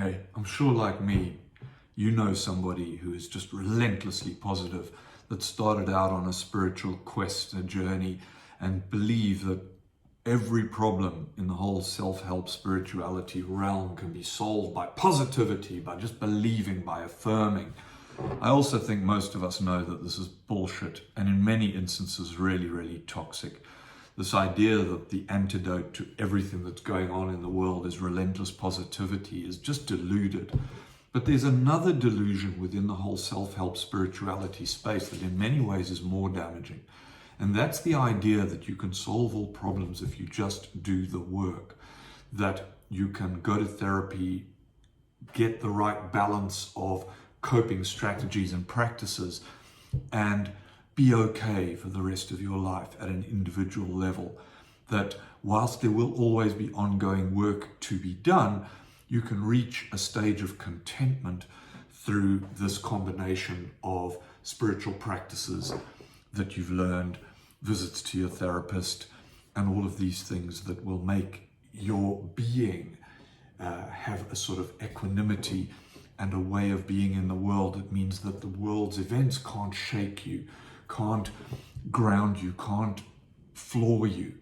Hey, I'm sure like me, you know somebody who is just relentlessly positive, that started out on a spiritual quest, a journey, and believe that every problem in the whole self-help spirituality realm can be solved by positivity, by just believing, by affirming. I also think most of us know that this is bullshit, and in many instances really, really toxic. This idea that the antidote to everything that's going on in the world is relentless positivity is just deluded. But there's another delusion within the whole self-help spirituality space that in many ways is more damaging. And that's the idea that you can solve all problems if you just do the work. That you can go to therapy, get the right balance of coping strategies and practices, and be okay for the rest of your life at an individual level. That whilst there will always be ongoing work to be done, you can reach a stage of contentment through this combination of spiritual practices that you've learned, visits to your therapist, and all of these things that will make your being have a sort of equanimity and a way of being in the world that means that the world's events can't shake you, can't ground you, can't floor you.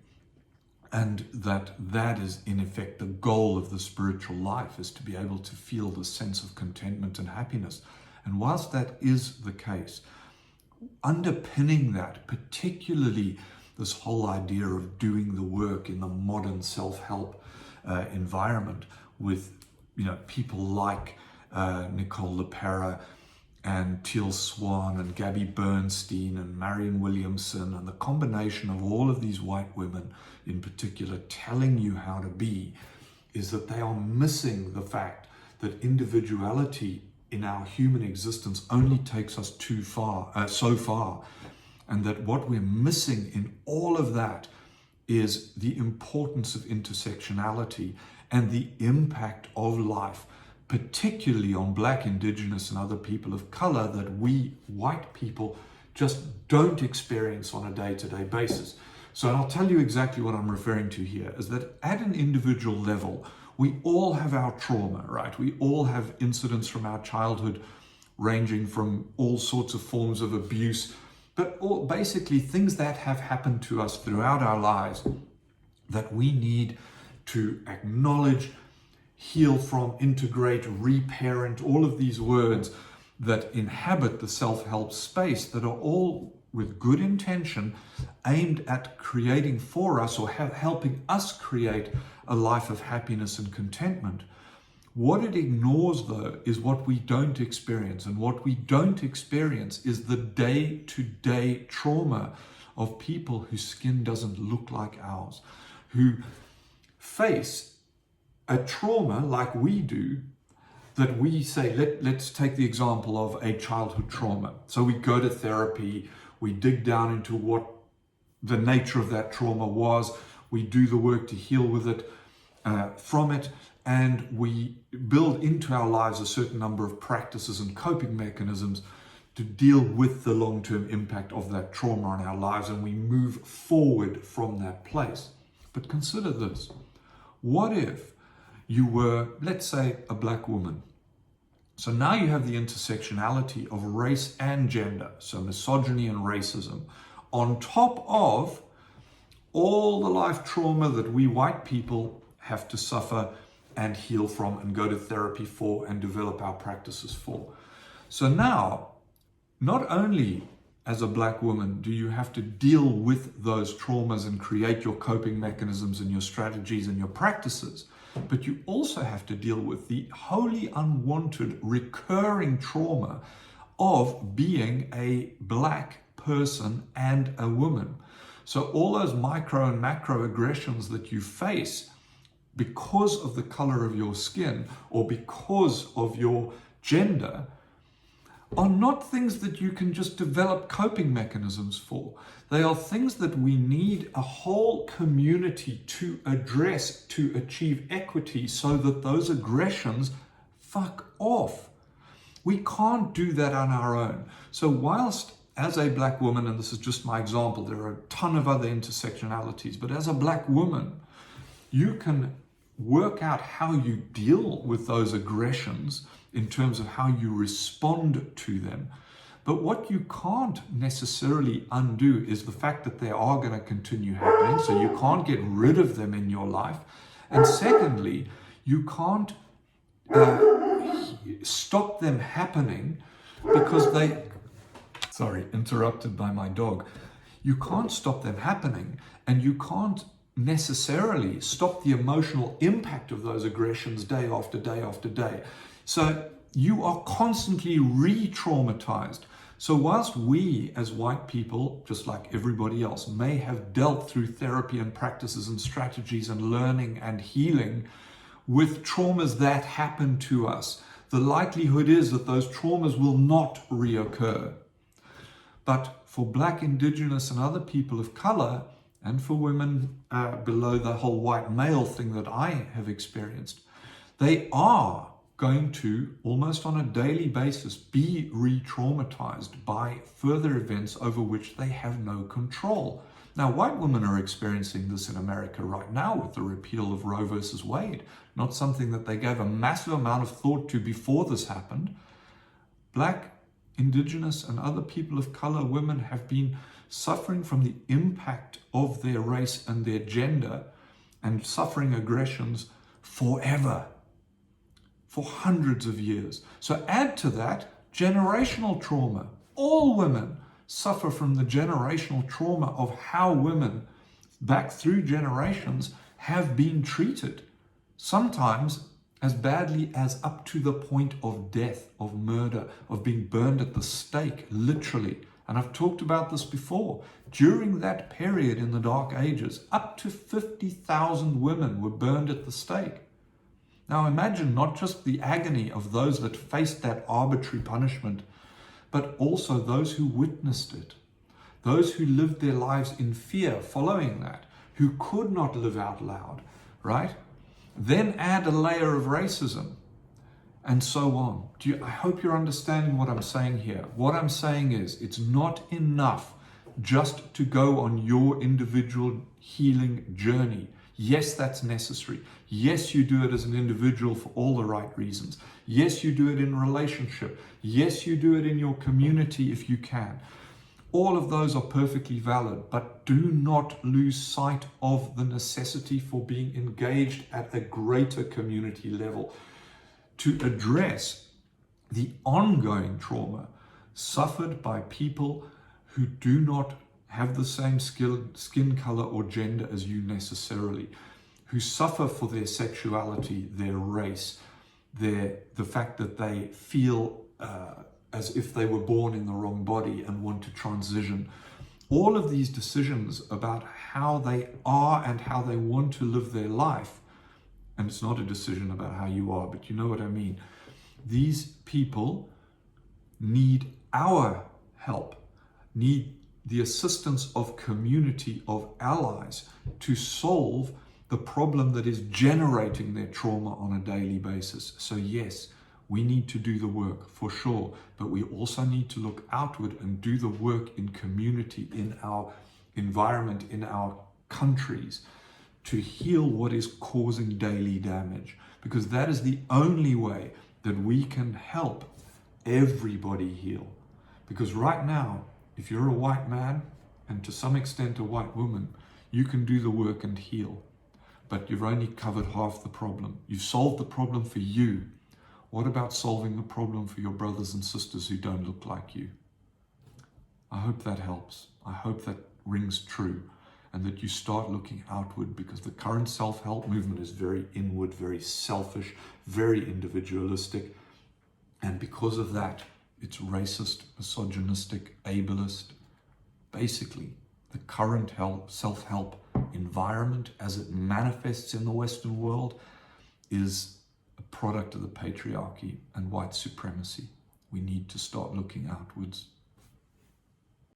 And that is in effect the goal of the spiritual life, is to be able to feel the sense of contentment and happiness. And whilst that is the case, underpinning that, particularly this whole idea of doing the work in the modern self-help environment with people like Nicole LePera and Teal Swan and Gabby Bernstein and Marianne Williamson, and the combination of all of these white women in particular telling you how to be, is that they are missing the fact that individuality in our human existence only takes us so far, and that what we're missing in all of that is the importance of intersectionality and the impact of life, particularly on Black, Indigenous, and other people of color, that we white people just don't experience on a day-to-day basis. So I'll tell you exactly what I'm referring to here, is that at an individual level, we all have our trauma, right? We all have incidents from our childhood ranging from all sorts of forms of abuse, but basically things that have happened to us throughout our lives that we need to acknowledge, heal from, integrate, reparent, all of these words that inhabit the self-help space, that are all with good intention, aimed at creating for us or helping us create a life of happiness and contentment. What it ignores, though, is what we don't experience. And what we don't experience is the day-to-day trauma of people whose skin doesn't look like ours, who face a trauma like we do, that we say, let's take the example of a childhood trauma. So we go to therapy, we dig down into what the nature of that trauma was, we do the work to heal with it, from it, and we build into our lives a certain number of practices and coping mechanisms to deal with the long-term impact of that trauma on our lives, and we move forward from that place. But consider this. What if you were, let's say, a Black woman? So now you have the intersectionality of race and gender, so misogyny and racism, on top of all the life trauma that we white people have to suffer and heal from and go to therapy for and develop our practices for. So now, not only as a Black woman do you have to deal with those traumas and create your coping mechanisms and your strategies and your practices, but you also have to deal with the wholly unwanted recurring trauma of being a Black person and a woman. So all those micro and macro aggressions that you face because of the color of your skin or because of your gender are not things that you can just develop coping mechanisms for. They are things that we need a whole community to address to achieve equity, so that those aggressions fuck off. We can't do that on our own. So whilst as a Black woman, and this is just my example, there are a ton of other intersectionalities, but as a Black woman, you can work out how you deal with those aggressions in terms of how you respond to them. But what you can't necessarily undo is the fact that they are going to continue happening, so you can't get rid of them in your life. And secondly, you can't stop them happening because they... Sorry, interrupted by my dog. You can't stop them happening, and you can't necessarily stop the emotional impact of those aggressions day after day after day. So you are constantly re-traumatized. So whilst we as white people, just like everybody else, may have dealt through therapy and practices and strategies and learning and healing with traumas that happen to us, the likelihood is that those traumas will not reoccur. But for Black, Indigenous and other people of color, and for women below the whole white male thing that I have experienced, they are going to, almost on a daily basis, be re-traumatized by further events over which they have no control. Now, white women are experiencing this in America right now with the repeal of Roe versus Wade, not something that they gave a massive amount of thought to before this happened. Black, Indigenous and other people of color, women have been suffering from the impact of their race and their gender and suffering aggressions forever, for hundreds of years. So add to that generational trauma. All women suffer from the generational trauma of how women back through generations have been treated, sometimes as badly as up to the point of death, of murder, of being burned at the stake, literally. And I've talked about this before. During that period in the Dark Ages, up to 50,000 women were burned at the stake. Now imagine not just the agony of those that faced that arbitrary punishment, but also those who witnessed it, those who lived their lives in fear following that, who could not live out loud, right? Then add a layer of racism, and so on. I hope you're understanding what I'm saying here. What I'm saying is, it's not enough just to go on your individual healing journey. Yes, that's necessary. Yes, you do it as an individual for all the right reasons. Yes, you do it in relationship. Yes, you do it in your community if you can. All of those are perfectly valid, but do not lose sight of the necessity for being engaged at a greater community level to address the ongoing trauma suffered by people who do not have the same skin color or gender as you necessarily, who suffer for their sexuality, their race, the fact that they feel as if they were born in the wrong body and want to transition. All of these decisions about how they are and how they want to live their life, and it's not a decision about how you are, but you know what I mean. These people need our help, need the assistance of community, of allies, to solve the problem that is generating their trauma on a daily basis. So yes, we need to do the work for sure, but we also need to look outward and do the work in community, in our environment, in our countries, to heal what is causing daily damage, because that is the only way that we can help everybody heal. Because right now, if you're a white man, and to some extent a white woman, you can do the work and heal, but you've only covered half the problem. You've solved the problem for you. What about solving the problem for your brothers and sisters who don't look like you? I hope that helps. I hope that rings true, and that you start looking outward, because the current self-help movement is very inward, very selfish, very individualistic, and because of that, it's racist, misogynistic, ableist. Basically, the current self-help environment as it manifests in the Western world is a product of the patriarchy and white supremacy. We need to start looking outwards.